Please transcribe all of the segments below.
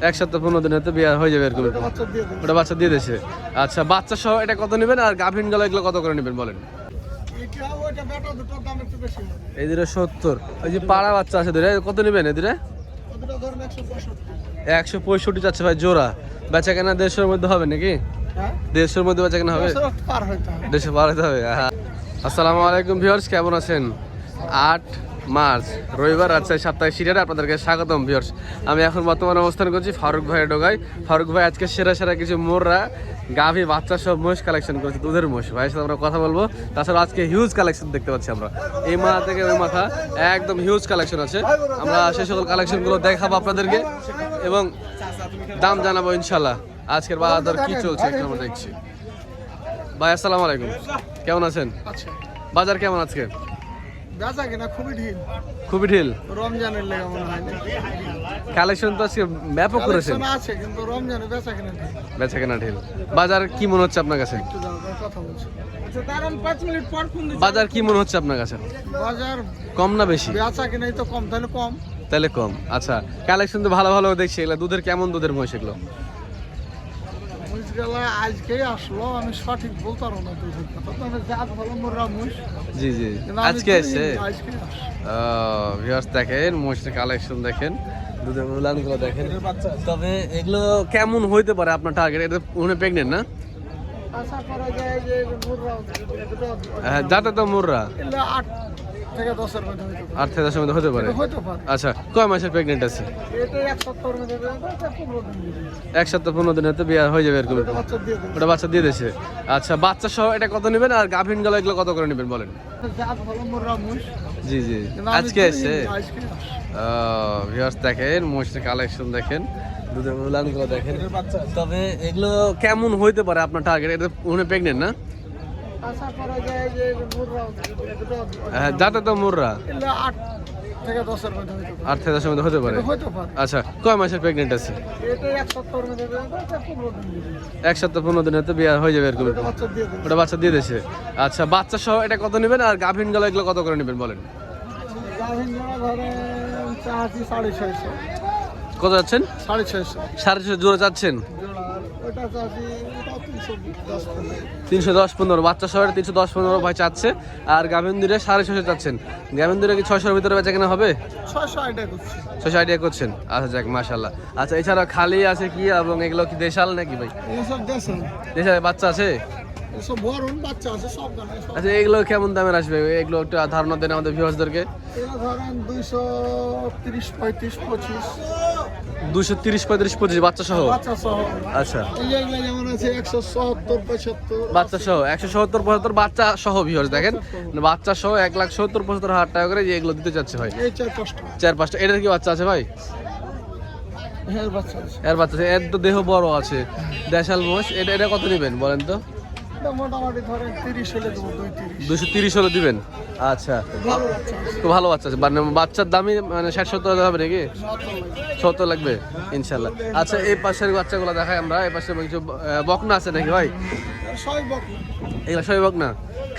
এক সপ্তাহ 15 দিনে তো বিয়ে হয়ে যাবে এরকম। ওটা বাচ্চা দিয়ে দিয়েছে। আচ্ছা, বাচ্চা সহ এটা কত নেবেন আর গাভিন গলা এগুলো কত করে নেবেন বলেন? এদিকে 70। ওই যে পাড়া বাচ্চা আছে দুটো, কত নেবেন এদিকে? 165 চাচ্ছে ভাই জোড়া। বেচা কেনা 150-এর মধ্যে হবে নাকি? 150-এর মধ্যে বেচা কেনা হবে? 150 পার হতে হবে। আসসালামু আলাইকুম ভিউয়ার্স, কেমন আছেন? 8 মার্চ রবিবার রাজশাহী সাপ্তাহিক সিরিয়ালে আপনাদেরকে স্বাগতম ভিউয়ার্স। আমি এখন বর্তমানে অবস্থান করছি ফারুক ভাইয়ের ডোগায়। ফারুক ভাই আজকে সেরা কিছু মোররা গাভী বাচ্চা সব মোষ কালেকশন করেছে, দুধের মোষ। ভাইয়ের সাথে আমরা কথা বলবো। তাছাড়া আজকে হিউজ কালেকশন দেখতে পাচ্ছি আমরা, এই মাথা থেকে ওই মাথা একদম হিউজ কালেকশন আছে। আমরা সেই সকল কালেকশনগুলো দেখাবো আপনাদেরকে এবং দাম জানাবো ইনশাল্লাহ। আজকের বাজার কি চলছে একটু আমরা দেখছি। ভাই আসসালামু আলাইকুম, কেমন আছেন? বাজার কেমন আজকে? বেচা কিনা খুবই ঢিল। রমজানের লেগে মনে হয় না। কালেকশন তো আজকে ব্যাপক করেছেন। আছে কিন্তু রমজানে বেচা কিনা বেচা কেনা ঢিল। বাজার কি মনে হচ্ছে আপনার কাছে? একটু কথা বলছি। আচ্ছা দাঁড়ান 5 মিনিট পর ফোন দিচ্ছি। বাজার কি মনে হচ্ছে আপনার কাছে? বাজার কম না বেশি? বেচা কিনাই তো কম, তাহলে কম। তাহলে কম। আচ্ছা, কালেকশন তো ভালো ভালো দেখছি। এগুলো দুধের কেমন দুধের মহিষ এগুলো? মুশগেলা আজকেই আসলো, আমি সঠিক বলতে পারবো না দুধের কথা। তবে জাত ভালো মোররা মুশ। জি জি, আজকে এসে ভিউয়ার্স দেখেন মহিষের কালেকশন দেখেন, দুধের উলানগুলো দেখেন। তবে এগুলো কেমন হইতে পারে আপনার টার্গেট? এটা উনি প্রেগনেন্ট না? আশা করা যায় যে মোররা হ্যাঁ, যাতে তো মোররা 8 থেকে 10 এর মধ্যে হতে পারে। 8 থেকে 10 এর মধ্যে হতে পারে। আচ্ছা, কয় মাসের প্রেগনেন্ট আছে? এটা 1 সপ্তাহের মধ্যে হবে, 15 দিন। 1 সপ্তাহ 15 দিনে তো বিয়ে হয়ে যাবে এরকম। বাচ্চা দিয়ে দেবে। ওটা বাচ্চা দিয়ে দিয়েছে। আচ্ছা, বাচ্চা সহ এটা কত নেবেন আর গাভিন গলা এগুলো কত করে নেবেন বলেন? জাত ভালো মোররা মুশ। জি জি, আজকে এসে ভিউয়ার্স দেখেন মহিষের কালেকশন দেখেন, দুধের উলানগুলো দেখেন। তবে এগুলো কেমন হইতে পারে আপনার টার্গেট? এটা উনি প্রেগনেন্ট না? আশা করা যায় যে মোররা হ্যাঁ, যাতে তো মোররা 8 থেকে 10 এর মধ্যে হতে পারে। 8 থেকে 10 এর মধ্যে হতে পারে। আচ্ছা, কয় মাসের প্রেগনেন্ট আছে? এটা 1 সপ্তাহের মধ্যে হবে, 15 দিন। 1 সপ্তাহ 15 দিনে তো বিয়ে হয়ে যাবে এরকম। বাচ্চা দিয়ে দেবে। ওটা বাচ্চা দিয়ে দিয়েছে। আচ্ছা, বাচ্চা সহ এটা কত নেবেন আর গাভিন গলা এগুলো কত করে নেবেন বলেন? গাভিন জোড়া ধরেন চাচ্ছি 650। কত যাচ্ছেন? 650 650 জোড়া চাচ্ছেন? জোড়া। ওটা চাচ্ছি 310। 310-15 বাচ্চা সহ 310-15 ভাই চাচ্ছে। আর গাভিন দূরে 650 চাচ্ছেন। গাভিন দূরে কি 600-এর ভিতরে বেচা কেনা হবে? 600 আইডিয়া করছি। 600 আইডিয়া করছেন। আচ্ছা যাক, মাশাআল্লাহ। আচ্ছা, এছাড়া খালি আছে কি এবং এগুলো কি দেশাল নাকি ভাই? এইসব দেশাল। দেশাল বাচ্চা আছে? এসব বড়ন বাচ্চা আছে সব গানে। আচ্ছা, এগুলো কেমন দামের আসবে? এগুলো একটু ধারণা দেন আমাদের ভিউয়ার্সদেরকে। এগুলো ধরেন 230, 35, 25। 230, 35, 25 বাচ্চা সহ? বাচ্চা সহ। আচ্ছা, এই যেগুলো যেমন আছে 170, 75। বাচ্চা সহ 170, 75 বাচ্চা সহ ভিউয়ার্স দেখেন, বাচ্চা সহ 1,70,75,000 টাকা করে যে এগুলো দিতে চাচ্ছে ভাই। এই 4-5টা। 4-5টা। এটার কি বাচ্চা আছে ভাই? হ্যাঁ বাচ্চা আছে। এর বাচ্চা আছে, এর তো দেহ বড় আছে। দেশাল মোষ। এটা কত নেবেন বলেন তো? এটা মোটামুটি ধরেন 30 হলে দেবো, 230। 230 হলে দিবেন। আচ্ছা, ভালো বাচ্চা আছে। খুব ভালো বাচ্চা আছে। মানে বাচ্চার দামই মানে 60-70 হাজার হবে নাকি? 70 লাগবে ইনশাল্লাহ। আচ্ছা, এই পাশের বাচ্চাগুলো দেখাই আমরা। এই পাশে কিছু বকনা আছে নাকি ভাই? সবাই বক এগুলো সবই বকনা।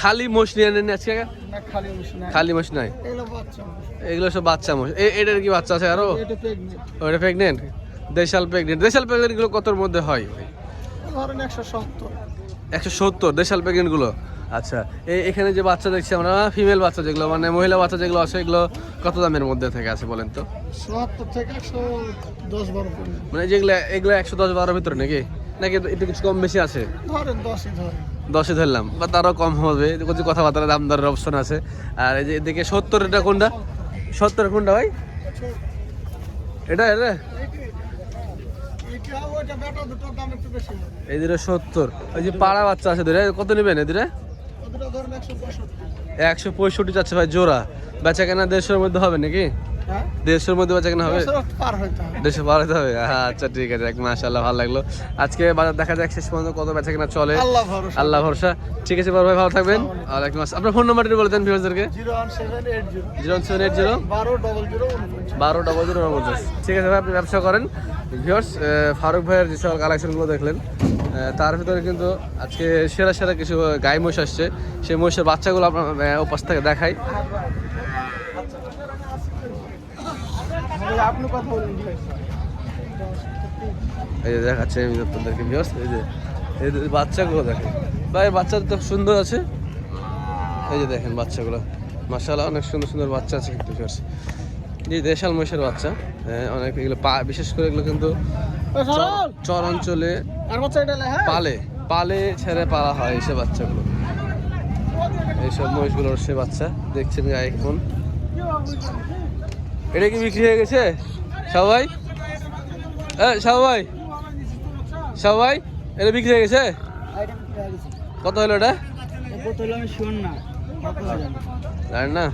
খালি মোষ নিয়ে নেন আজকে? না, খালি বসে না। খালি মোষ নাই, এগুলো বাচ্চা। এগুলো সব বাচ্চা মোষ। এটার কি বাচ্চা আছে আরো? এটা প্রেগনেন্ট। ওটা প্রেগনেন্ট? দেশাল প্রেগনেন্ট। দেশাল প্রেগনেন্ট গুলো কতর মধ্যে হয় ভাই? ধরেন 170। 170 দেশাল প্রেগনেন্ট গুলো। আচ্ছা, এখানে যে বাচ্চা দেখছি আমরা, ফিমেল বাচ্চা যেগুলো মানে মহিলা বাচ্চা যেগুলো আছে, এগুলো কত দামের মধ্যে থেকে আছে বলেন তো? 70 থেকে 110-12 পর্যন্ত। মানে যেগুলো এগুলো 110-12 ভিতরে নাকি নাকি একটু কিছু কম বেশি আছে? ধরেন 10ই ধরেন। 10-ই ধরলাম, বা তারও কম হবে, কিছু কথাবার্তা দাম দরের অপশন আছে। আর এই যে এদিকে 70, এটা কোনটা? 70 কোনটা ভাই? এটা এটা এটা ওটা বেটা দুটোর দাম একটু বেশি হবে। এদিকে 70। ওই যে পাড়া বাচ্চা আছে দুটো, কত নেবেন এদিকে? ওটা ধরেন 165। 165 চাচ্ছে ভাই জোড়া। বেচা কেনা 150-এর মধ্যে হবে নাকি? হ্যাঁ 150-এর মধ্যে বেচা কেনা হবে? 100 পার হইতে হবে। 150 পার হতে হবে। আচ্ছা ঠিক আছে, মাশাআল্লাহ, ভালো লাগলো। আজকে বাজার দেখা যাক শেষ পর্যন্ত কত বেচা কেনা চলে। আল্লাহ ভরসা। আল্লাহ ভরসা। ঠিক আছে বড় ভাই, ভালো থাকবেন। ওয়ালাইকুম আসসালাম। আপনার ফোন নাম্বারটি বলে দেন ভিউয়ারদেরকে। 01780 01780 120049। ঠিক আছে ভাই, আপনি ব্যবসা করেন। ভিউয়ার্স, ফারুক ভাইয়ের যে সকল কালেকশনগুলো দেখলেন, তার ভিতরে কিন্তু আজকে সেরা কিছু গাই মহিষ আসছে। সেই মহিষের বাচ্চাগুলো আপনার উপাস থেকে দেখাই। আপনি কথা বলুন। এই যে দেখাচ্ছে আমি আপনাদেরকে ভিউয়ার্স, এই যে বাচ্চাগুলো দেখেন ভাই, বাচ্চা তো সুন্দর আছে। এই যে দেখেন বাচ্চাগুলো, মাশাআল্লাহ অনেক সুন্দর সুন্দর বাচ্চা আছে কিন্তু ভিউয়ার্স। যে দেশাল মহিষের বাচ্চা, অনেক এগুলো বিশেষ করে এগুলো কিন্তু চর অঞ্চলে পালে ছেড়ে পালা হয় এইসব বাচ্চাগুলো। এইসব মহিষগুলোর সে বাচ্চা দেখছেন গায়ে এখন। এটা কি বিক্রি হয়ে গেছে সবাই? সবাই এটা বিক্রি হয়ে গেছে? কত হলো এটা? জানেন না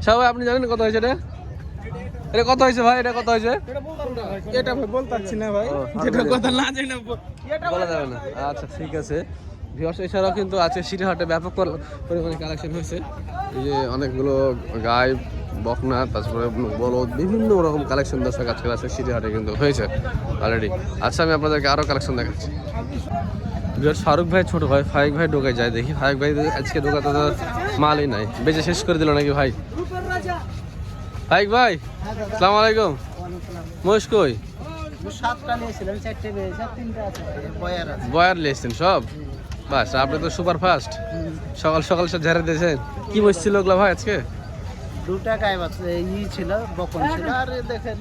সবাই? আপনি জানেন কত হয়েছে এটা? এটা কত হয়েছে ভাই? এটা কত হয়েছে? এটা ভাই বলতে পারছি না ভাই, যেটা কথা না জানি না বলা যাবে না। আচ্ছা ঠিক আছে ভিউয়ার্স, এছাড়াও কিন্তু আছে সিটিহাটে ব্যাপক পরিমাণে কালেকশন হয়েছে। এই যে অনেকগুলো গাই, বকনা, তারপরে বলদ, বিভিন্ন রকম কালেকশন দর্শক আজকাল আছে সিটিহাটে কিন্তু হয়েছে অলরেডি। আচ্ছা আমি আপনাদেরকে আরও কালেকশন দেখাচ্ছি। ভিউয়ার্স, ফারুক ভাই ছোট ভাই ফাইক ভাই ঢোকে যায়, দেখি ফাইক ভাই আজকে ঢোকাতে তো মালই নাই, বেঁচে শেষ করে দিল নাকি ভাই? ফাইক ভাই আসসালামু আলাইকুম। মহিষ কই? বয়ার লিয়েছেন সব? বাস আপনি তো সুপার ফাস্ট, সকাল সকাল সব ঝাড়ে দিয়েছেন। কি মহিষ ছিল ওগুলো ভাই আজকে? দুটা গাই বাচ্চা ছিল, বকন ছিল, আর দেখেন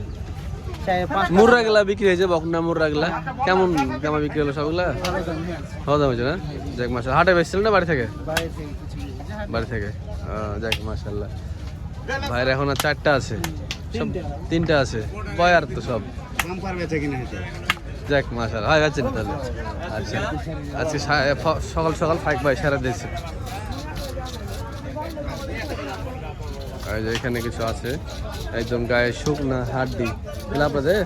মুর্রা গেলা বিক্রি হয়েছে, বকনা মুর্রা গেলা কেমন কেমন বিক্রি হলো সবগুলা? খাওয়া দাওয়া হয়েছে না? যাক মাশাআল্লাহ। হাটে বেচছিলেন না বাড়ি থেকে? বাড়ি থেকে। যাক মাশাআল্লাহ। ভাইয়ের এখন আর 4টা আছে, সব 3টা আছে বয়ার তো সব। যাক মাশাআল্লাহ, হয় আছে তাহলে। আচ্ছা আজকে সকাল সকাল ফাইক ভাই সারা দিয়েছে। এখানে কিছু আছে একদম গায়ে শুকনা হাড্ডি আপনাদের।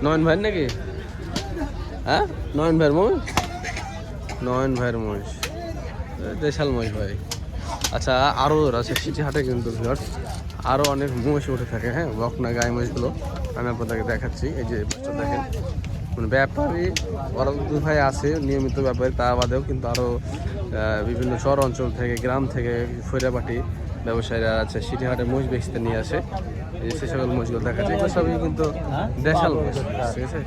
নয়ন ভাই নাকি? হ্যাঁ নয়ন ভাইয়ের মহিষ, নয়ন ভাইয়ের মহিষ, দেশাল মহিষ ভাই। আচ্ছা আরও আছে সিটিহাটে কিন্তু ভিউয়ার্স, আরও অনেক মহিষ উঠে থাকে। হ্যাঁ বকনা গায়ে মহিষগুলো আমি আপনাদেরকে দেখাচ্ছি। এই যে দেখেন, মানে ব্যাপারী ওরা দু ভাই আছে নিয়মিত ব্যাপারী, তা বাদেও কিন্তু আরও বিভিন্ন চর অঞ্চল থেকে, গ্রাম থেকে ফৈরাবাটি ব্যবসায়ীরা আছে সিটিহাটে মহিষ বেচতে নিয়ে আসে। এই যে সে সকল মহিষগুলো দেখাচ্ছে, এগুলো সবই কিন্তু দেশাল মহিষ, ঠিক আছে?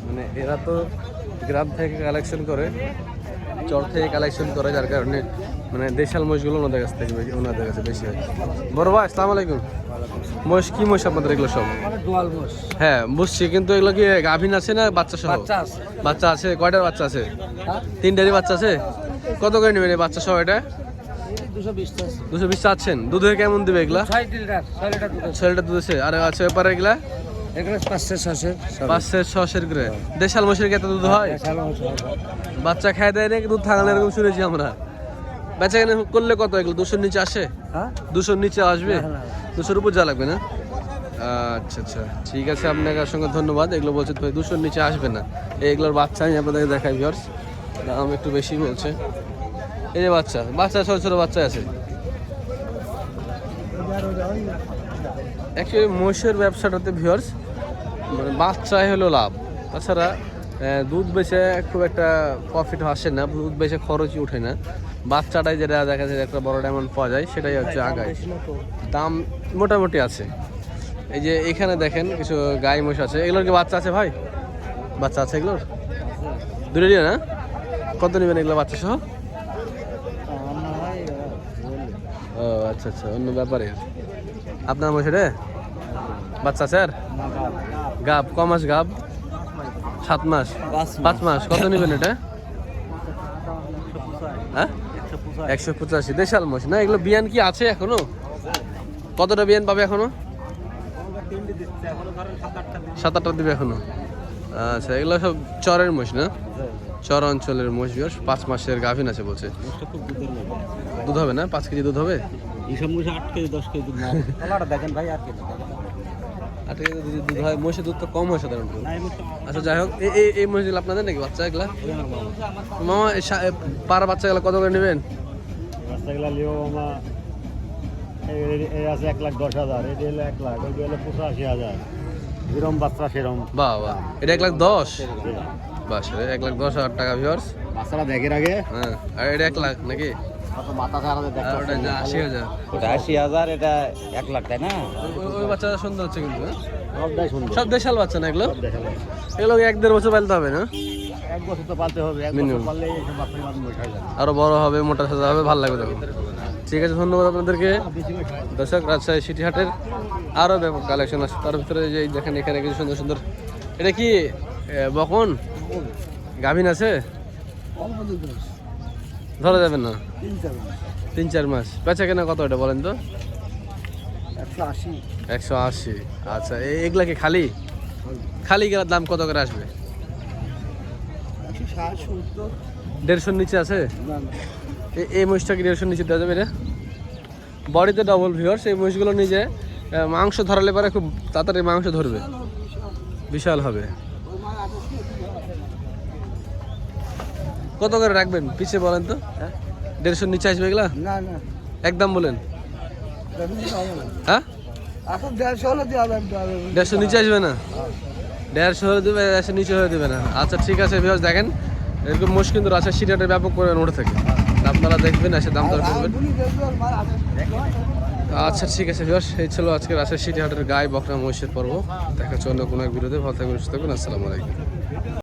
মানে এরা তো গ্রাম থেকে কালেকশন করে, চর থেকে কালেকশন করে, যার কারণে মানে দেশাল মহিষগুলো ওনাদের কাছে বেশি হয়। বড় ভাই আসসালামু আলাইকুম। মহিষ কি মহিষ আপনাদের এগুলো সব? হ্যাঁ বুঝছি, কিন্তু এগুলো কি গাভীন আছে না বাচ্চা সহ? বাচ্চা আছে। কয়টার বাচ্চা আছে? 3টারই বাচ্চা আছে। কত করে নেবেন এই বাচ্চা সহ? এটা 220 চাচ্ছেন। দুধে কেমন দিবে এগুলা? 6 লিটার দুধ আছে। আর আছে ব্যাপারে এগুলা 500-600 করে। দেশাল মহিষের কি এত দুধ হয়? বাচ্চা খাই দেয় না, দুধ থাকলে এরকম শুনেছি আমরা। বেচা কেনা করলে কত এগুলো? 200-র নিচে আসে? 200-র নিচে আসবে? 200-র উপর যা লাগবে না? আচ্ছা আচ্ছা ঠিক আছে, আপনার সঙ্গে ধন্যবাদ। এগুলো বলছে তো 200-র নিচে আসবে না। এইগুলোর বাচ্চা আমি আপনাদেরকে দেখাই ভিউয়ার্স, দাম একটু বেশি বলছে। এই যে বাচ্চা ছোট ছোট বাচ্চা আছে। অ্যাকচুয়ালি মহিষের ব্যবসাটাতে ভিউয়ার্স মানে বাচ্চাই হলো লাভ, তাছাড়া দুধ বেচে খুব একটা প্রফিট আসে না, দুধ বেচে খরচই ওঠে না। বাচ্চাটাই যেটা দেখা যায় একটা বড় ডায়মন্ড পাওয়া যায়, সেটাই হচ্ছে আগায়, দাম মোটামুটি আছে। এই যে এখানে দেখেন কিছু গাই মহিষ আছে, এগুলোর কি বাচ্চা আছে ভাই? বাচ্চা আছে এগুলোর? দুটোই না? কত নেবেন এগুলো বাচ্চা সহ? ও আচ্ছা আচ্ছা, অন্য ব্যাপারে। আপনার মহিষ রে বাচ্চা স্যার? গাব ক মাস? গাব 7 মাস 5 মাস। কত নেবেন এটা? হ্যাঁ 185। দেশাল মহিষ না এগুলো? বিয়ান কি আছে এখনো? কতটা বিয়ান পাবে এখনো? 7-8টা দিবে এখনো। আচ্ছা এগুলো সব চরের মহিষ না? চর অঞ্চলের মহিষ। 5 মাসের গাভিন আছে বলছে। দুধ হবে না? 5 কেজি দুধ হবে? 8 কেজি 10 কেজি দুধ দেখেন ভাই। 8 কেজি দুধ হয়। মহিষের দুধ তো কম হয় সাধারণত। আচ্ছা যাই হোক, এই মহিষগুলো আপনাদের নাকি বাচ্চা এগুলা? মামা পাড়া বাচ্চাগুলো কত করে নেবেন? বাচ্চাগুলো লিও মামা এই আছে 1,10,000, এটা হলো 1 লাখ, ওই হলো 85,000। যেরকম বাচ্চা সেরকম। বাহ বাহ, এটা 1,10,000? বাস 1,10,000 টাকা ভিউয়ার্স। বাচ্চারা দেখের আগে। হ্যাঁ আর এটা 1 লাখ নাকি? মাথা ছাড়া আর ওটা যে 80,000 ওটা 80,000, এটা 1 লাখ, তাই না? ওই বাচ্চাটা সুন্দর হচ্ছে কিন্তু হ্যাঁ? সবটাই সুন্দর, সব দেশাল বাচ্চা না এগুলো? সব দেখালো। এগুলো 1-1.5 বছর পালতে হবে না? 1 বছর তো পালতে হবে, 1 বছর Minimum। পাললে এইসব বাচ্চা মানুষ বসে যাবে। আরো বড় হবে, মোটা সাজা হবে, ভালো লাগবে তখন। ঠিক আছে, ধন্যবাদ আপনাদেরকে। দর্শক, রাজশাহী সিটি হাটের আরো ব্যাপক কালেকশন আছে, তার ভিতরে যে এই দেখেন এখানে কিছু সুন্দর সুন্দর। এটা কি বকন গাভিন আছে? ধরা যাবে না, 3-4 মাস। বেচা কেনা কত এটা বলেন তো? 180। আচ্ছা, এগুলা কি খালি খালি গেলার দাম কত করে আসবে? 150-র নিচে আছে? এই মহিষটা কি 150-র নিচে দেওয়া যাবে? এটা বডিতে ডবল ভিউয়ার্স। এই মহিষগুলো নিজে মাংস ধরালে পরে খুব তাড়াতাড়ি মাংস ধরবে, বিশাল হবে। কত করে রাখবেন পিছে বলেন তো? 150-র নিচে আসবে এগুলা? না না, একদম বলেন। হ্যাঁ, 150-র নিচে আসবে না? 150 হয়ে দেবে, 150-র নিচে হয়ে দেবে না। আচ্ছা ঠিক আছে ভিউয়ার্স, দেখেন এরকম মোষ কিন্তু রাজশাহী সিটি হাটে ব্যাপক করে উঠে থাকে, আপনারা দেখবেন, এসে দাম দর করবেন। আচ্ছা ঠিক আছে ভিউয়ার্স, এই ছিল আজকে রাজশাহী সিটি হাটের গায়ে বকনা মহিষের পর্ব। দেখা হচ্ছে অন্য কোনো এক ভিডিওতে। ভালো থাকবেন, সুস্থ থাকবেন। আসসালামু আলাইকুম।